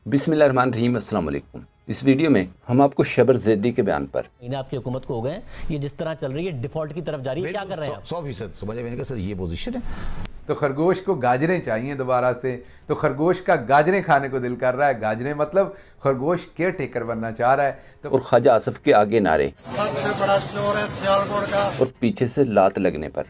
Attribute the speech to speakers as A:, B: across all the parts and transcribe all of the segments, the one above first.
A: बिस्मिल्लाहिर्रहमानिर्रहीम, अस्सलाम वालेकुम। इस वीडियो में हम आपको शबर ज़ैदी के बयान पर
B: महीने आपकी हुकूमत को हो गए, ये जिस तरह चल रही है डिफॉल्ट की तरफ जा रही है, क्या कर रहे हैं आप?
C: 100% समझे। मैंने कहा सर ये पोजीशन है।
D: तो खरगोश को गाजरें चाहिए दोबारा से, तो खरगोश का गाजरें खाने को दिल कर रहा है। गाजरें मतलब खरगोश केयर टेकर बनना चाह रहा है। तो
A: और ख्वाजा आसफ के आगे नारे
E: सबसे बड़ा चोर है सियालकोट का।
A: और पीछे से लात लगने पर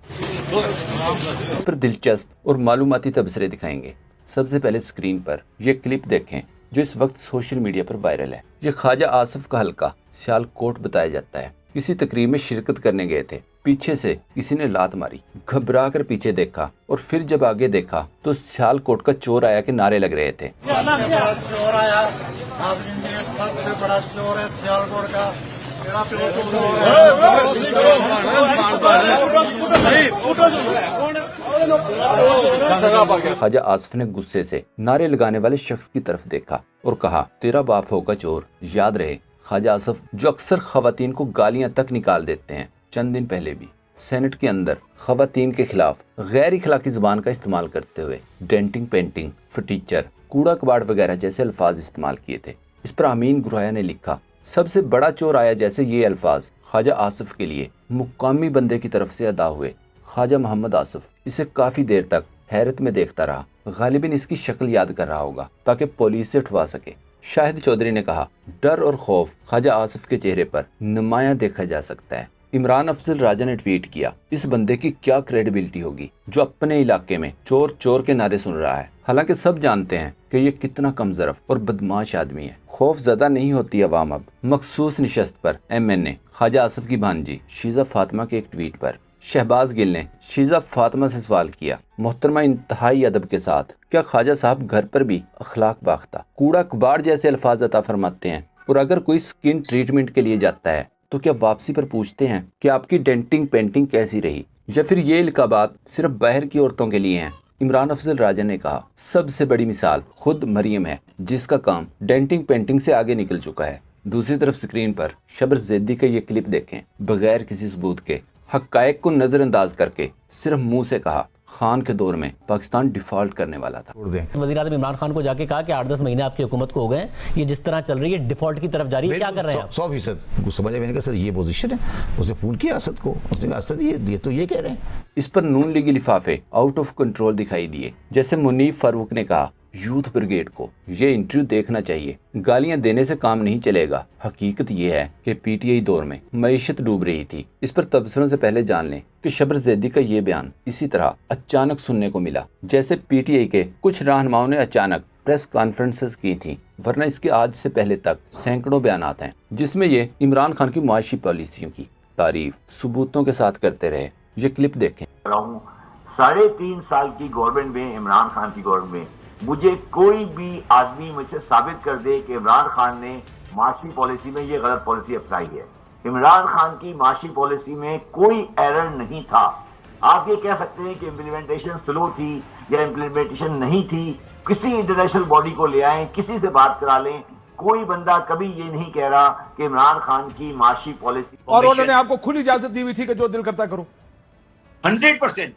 A: इस पर दिलचस्प और मालूमाती तबसरे दिखाएंगे। सबसे पहले स्क्रीन पर यह क्लिप देखें जो इस वक्त सोशल मीडिया पर वायरल है। ये ख्वाजा आसफ का हल्का सियालकोट बताया जाता है। किसी तकरीब में शिरकत करने गए थे, पीछे से किसी ने लात मारी, घबरा कर पीछे देखा और फिर जब आगे देखा तो सियालकोट का चोर आया के नारे लग रहे थे।
E: सबसे बड़ा चोर आया, सबसे बड़ा चोर है सियालकोट का।
A: ख्वाजा आसफ ने गुस्से से नारे लगाने वाले शख्स की तरफ देखा और कहा, तेरा बाप होगा चोर। याद रहे ख्वाजा आसफ जो अक्सर खवातीन को गालियां तक निकाल देते हैं। चंद दिन पहले भी सेनेट के अंदर खवातीन के खिलाफ गैर इखलाकी जुबान का इस्तेमाल करते हुए डेंटिंग, पेंटिंग, फटीचर, कूड़ा कबाड़ वगैरह जैसे अल्फाज इस्तेमाल किए थे। इस पर अमीन गुराया ने लिखा, सबसे बड़ा चोर आया जैसे ये अल्फाज ख्वाजा आसफ के लिए मुकामी बंदे की तरफ से अदा हुए। ख्वाजा मोहम्मद आसफ इसे काफी देर तक हैरत में देखता रहा। गालिबन इसकी शक्ल याद कर रहा होगा ताकि पुलिस से उठवा सके। शाहिद चौधरी ने कहा, डर और खौफ ख्वाजा आसफ के चेहरे पर नुमाया देखा जा सकता है। इमरान अफजल राजा ने ट्वीट किया, इस बंदे की क्या क्रेडिबिलिटी होगी जो अपने इलाके में चोर चोर के नारे सुन रहा है। हालांकि सब जानते हैं कि ये कितना कमजरफ और बदमाश आदमी है। खौफ ज़्यादा नहीं होती अवाम अब। मखसूस निशस्त पर MNA ख्वाजा आसफ की भांजी शीजा फातिमा के एक ट्वीट पर शहबाज गिल ने शीजा फातिमा से सवाल किया, मोहतरमा इंतहाई अदब के साथ, क्या ख्वाजा साहब घर पर भी अखलाक बाख्ता कूड़ा कबाड़ जैसे अल्फाज अता फरमाते हैं? और अगर कोई स्किन ट्रीटमेंट के लिए जाता है तो क्या वापसी पर पूछते हैं कि आपकी डेंटिंग पेंटिंग कैसी रही, या फिर ये इल्काबात सिर्फ बाहर की औरतों के लिए हैं? इमरान अफजल राजा ने कहा, सबसे बड़ी मिसाल खुद मरियम है जिसका काम डेंटिंग पेंटिंग से आगे निकल चुका है। दूसरी तरफ स्क्रीन पर शबर ज़ैदी का ये क्लिप देखें। बगैर किसी सबूत के हक़ाइक़ को नज़रअंदाज करके सिर्फ मुंह से कहा, खान के दौर में पाकिस्तान डिफॉल्ट करने वाला था।
B: वज़ीर-ए-आज़म इमरान खान को जाके कहा कि 8-10 महीने आपकी हुकूमत को हो गए, ये जिस तरह चल रही है डिफॉल्ट की तरफ जा रही है, क्या कर रहे हैं आप?
C: 100% समझे। मैंने कहा सर ये पोजीशन है। उसने फोन किया असद को, उसने कहा असद ये तो ये कह रहे हैं।
A: इस पर नून लीगी लिफाफे आउट ऑफ कंट्रोल दिखाई दिए। जैसे मुनीफ फारूक ने कहा, यूथ ब्रिगेड को ये इंटरव्यू देखना चाहिए, गालियां देने से काम नहीं चलेगा। हकीकत ये है कि PTI दौर में मईशत डूब रही थी। इस पर तबसरों से पहले जान लें कि शबर ज़ैदी का ये बयान इसी तरह अचानक सुनने को मिला, जैसे PTI के कुछ रहनुमाओं ने अचानक प्रेस कॉन्फ्रेंसेस की थी, वरना इसके आज से पहले तक सैकड़ों बयानात हैं जिसमें ये इमरान खान की मुआशी पॉलिसियों की तारीफ सबूतों के साथ करते रहे। ये क्लिप देखें।
F: 3.5 साल की गवर्नमेंट में, इमरान खान की गवर्नमेंट में, मुझे कोई भी आदमी मुझसे साबित कर दे कि इमरान खान ने माशी पॉलिसी में ये गलत पॉलिसी अप्लाई है। इमरान खान की माशी पॉलिसी में कोई एरर नहीं था। आप ये कह सकते हैं कि इम्प्लीमेंटेशन स्लो थी या इम्प्लीमेंटेशन नहीं थी, किसी इंटरनेशनल बॉडी को ले आए, किसी से बात करा लें, कोई बंदा कभी ये नहीं कह रहा कि इमरान खान की माशी पॉलिसी।
G: और उन्होंने आपको खुली इजाजत दी हुई थी कि जो दिल करता करो।
H: 100%।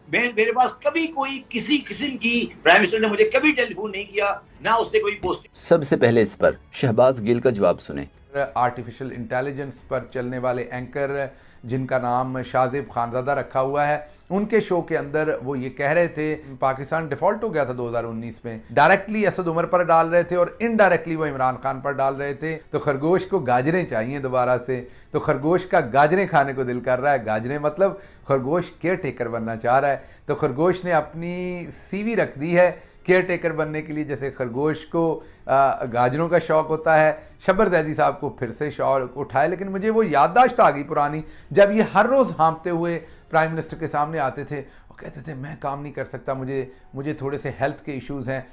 H: मेरे पास कभी कोई किसी किस्म की प्राइम मिनिस्टर ने मुझे कभी टेलीफोन नहीं किया, ना उसने कोई पोस्ट।
A: सबसे पहले इस पर शहबाज गिल का जवाब सुने।
D: आर्टिफिशियल इंटेलिजेंस पर चलने वाले एंकर जिनका नाम शाहजेब खानजादा रखा हुआ है, उनके शो के अंदर वो ये कह रहे थे पाकिस्तान डिफॉल्ट हो गया था 2019 में। डायरेक्टली असद उमर पर डाल रहे थे और इनडायरेक्टली वो इमरान खान पर डाल रहे थे। तो खरगोश को गाजरें चाहिए दोबारा से, तो खरगोश का गाजरें खाने को दिल कर रहा है। गाजरें मतलब खरगोश केयर टेकर बनना चाह रहा है। तो खरगोश ने अपनी CV रख दी है केयर टेकर बनने के लिए। जैसे खरगोश को गाजरों का शौक होता है, शबर ज़ैदी साहब को फिर से शौक उठाए। लेकिन मुझे वो याददाश्त आ गई पुरानी, जब ये हर रोज़ हाँफते हुए प्राइम मिनिस्टर के सामने आते थे और कहते थे मैं काम नहीं कर सकता, मुझे थोड़े से हेल्थ के इश्यूज़ हैं,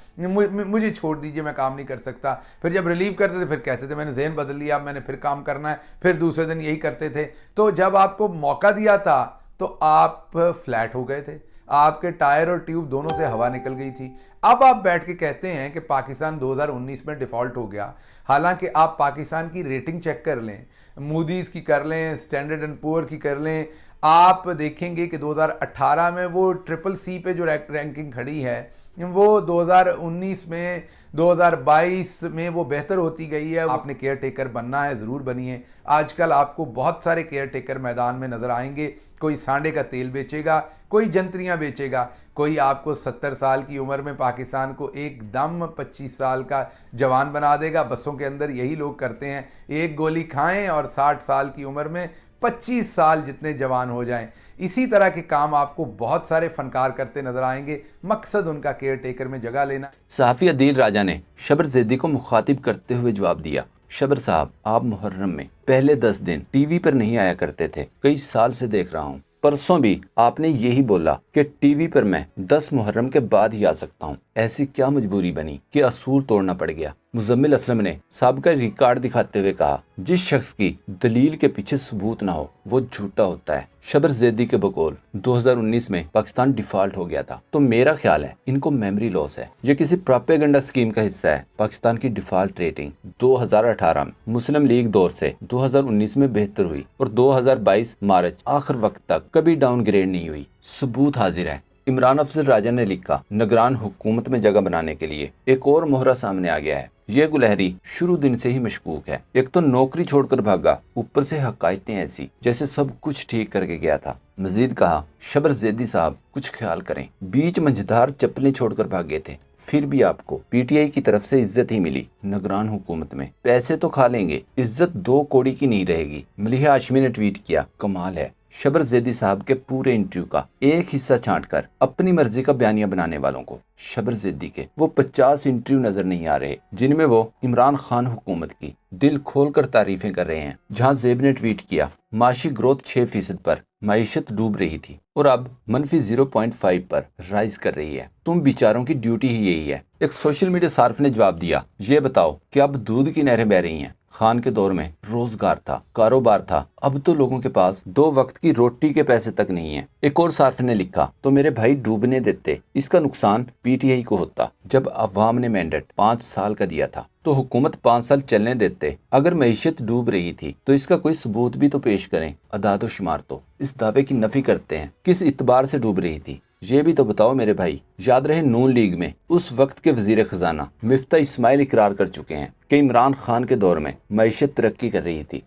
D: मुझे छोड़ दीजिए, मैं काम नहीं कर सकता। फिर जब रिलीव करते थे फिर कहते थे मैंने ज़हन बदल लिया, मैंने फिर काम करना है। फिर दूसरे दिन यही करते थे। तो जब आपको मौका दिया था तो आप फ्लैट हो गए थे, आपके टायर और ट्यूब दोनों से हवा निकल गई थी। अब आप बैठ के कहते हैं कि पाकिस्तान 2019 में डिफॉल्ट हो गया। हालांकि आप पाकिस्तान की रेटिंग चेक कर लें, मूडीज़ की कर लें, स्टैंडर्ड एंड पुअर की कर लें, आप देखेंगे कि 2018 में वो CCC पे जो रैंकिंग खड़ी है वो 2019 में 2022 में वो बेहतर होती गई है। आपने केयर टेकर बनना है, ज़रूर बनिए। आजकल आपको बहुत सारे केयर टेकर मैदान में नज़र आएंगे। कोई सांडे का तेल बेचेगा, कोई जंतरियाँ बेचेगा, कोई आपको 70 साल की उम्र में पाकिस्तान को एकदम 25 साल का जवान बना देगा। बसों के अंदर यही लोग करते हैं, एक गोली खाएं और 60 साल की उम्र में 25 साल जितने जवान हो जाएं। इसी तरह के काम आपको बहुत सारे फनकार करते नजर आएंगे। मकसद उनका केयर टेकर में जगह लेना।
A: सहाफ़ी अदील राजा ने शबर जैदी को मुखातिब करते हुए जवाब दिया, शबर साहब, आप मुहर्रम में पहले 10 दिन टीवी पर नहीं आया करते थे, कई साल से देख रहा हूँ। परसों भी आपने यही बोला कि टीवी पर मैं 10 मुहर्रम के बाद ही आ सकता हूँ। ऐसी क्या मजबूरी बनी कि असूल तोड़ना पड़ गया। मुजम्मिल असलम ने साबिका रिकॉर्ड दिखाते हुए कहा, जिस शख्स की दलील के पीछे सबूत ना हो वो झूठा होता है। शबर जैदी के बकौल 2019 में पाकिस्तान डिफॉल्ट हो गया था, तो मेरा ख्याल है इनको मेमोरी लॉस है। ये किसी प्रोपेगेंडा स्कीम का हिस्सा है। पाकिस्तान की डिफॉल्ट रेटिंग 2018 में मुस्लिम लीग दौर से 2019 में बेहतर हुई और 2022 मार्च आखिर वक्त तक कभी डाउनग्रेड नहीं हुई। सबूत हाजिर है। इमरान अफजल राजा ने लिखा, निगरान हुकूमत में जगह बनाने के लिए एक और मोहरा सामने आ गया है। ये गुलहरी शुरू दिन से ही मशकूक है। एक तो नौकरी छोड़कर भागा, ऊपर से हकायतें ऐसी जैसे सब कुछ ठीक करके गया था। मजीद कहा, शबर जैदी साहब कुछ ख्याल करें, बीच मंझधार चप्पलें छोड़कर भागे थे, फिर भी आपको पीटीआई की तरफ से इज्जत ही मिली। निगरान हुकूमत में पैसे तो खा लेंगे, इज्जत 2 कौड़ी की नहीं रहेगी। मलिहा हाशमी ने ट्वीट किया, कमाल है, शबर जैदी साहब के पूरे इंटरव्यू का एक हिस्सा छांटकर अपनी मर्जी का बयानिया बनाने वालों को शबर जैदी के वो 50 इंटरव्यू नजर नहीं आ रहे जिनमें वो इमरान खान हुकूमत की दिल खोलकर तारीफें कर रहे हैं। जहां जेब ने ट्वीट किया, माशी ग्रोथ 6% पर मईशत डूब रही थी और अब -0.5 पर राइज कर रही है। तुम बेचारों की ड्यूटी ही यही है। एक सोशल मीडिया सार्फ ने जवाब दिया, ये बताओ कि अब दूध की नहरें बह रही हैं। खान के दौर में रोजगार था, कारोबार था, अब तो लोगों के पास 2 वक्त की रोटी के पैसे तक नहीं है। एक और सार्फ ने लिखा, तो मेरे भाई डूबने देते, इसका नुकसान पीटीआई को होता। जब अवाम ने मैंडेट 5 साल का दिया था तो हुकूमत 5 साल चलने देते। अगर मईशत डूब रही थी तो इसका कोई सबूत भी तो पेश करें। अदाद शुमार तो इस दावे की नफी करते हैं। किस इतबार से डूब रही थी ये भी तो बताओ मेरे भाई। याद रहे नून लीग में उस वक्त के वजीर खजाना मिफ्ता इस्माइल इकरार कर चुके हैं कि इमरान खान के दौर में मईशत तरक्की कर रही थी।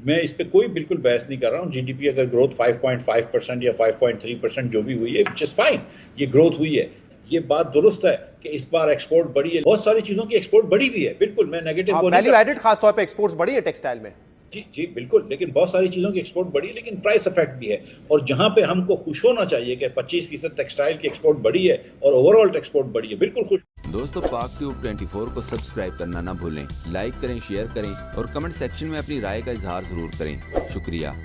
I: मैं इस पे कोई बिल्कुल बहस नहीं कर रहा हूँ। जीडीपी अगर ग्रोथ 5.5% या 5.3% जो भी हुई है, विच इज फाइन, ये ग्रोथ हुई है। ये बात दुरुस्त है कि इस बार एक्सपोर्ट बढ़ी है, बहुत सारी चीजों की एक्सपोर्ट बढ़ी भी है, बिल्कुल मैं नेगेटिव
J: वैल्यू एडेड खास तौर पे एक्सपोर्ट्स बढ़ी है टेक्सटाइल में।
I: जी बिल्कुल, लेकिन बहुत सारी चीजों की एक्सपोर्ट बढ़ी है, लेकिन प्राइस इफेक्ट भी है। और जहां पे हमको खुश होना चाहिए कि 25% टेक्सटाइल की एक्सपोर्ट बढ़ी है और ओवरऑल एक्सपोर्ट बढ़ी है, बिल्कुल खुश।
A: दोस्तों, पाक ट्यूब 24 को सब्सक्राइब करना ना भूलें, लाइक करें, शेयर करें और कमेंट सेक्शन में अपनी राय का इजहार जरूर करें। शुक्रिया।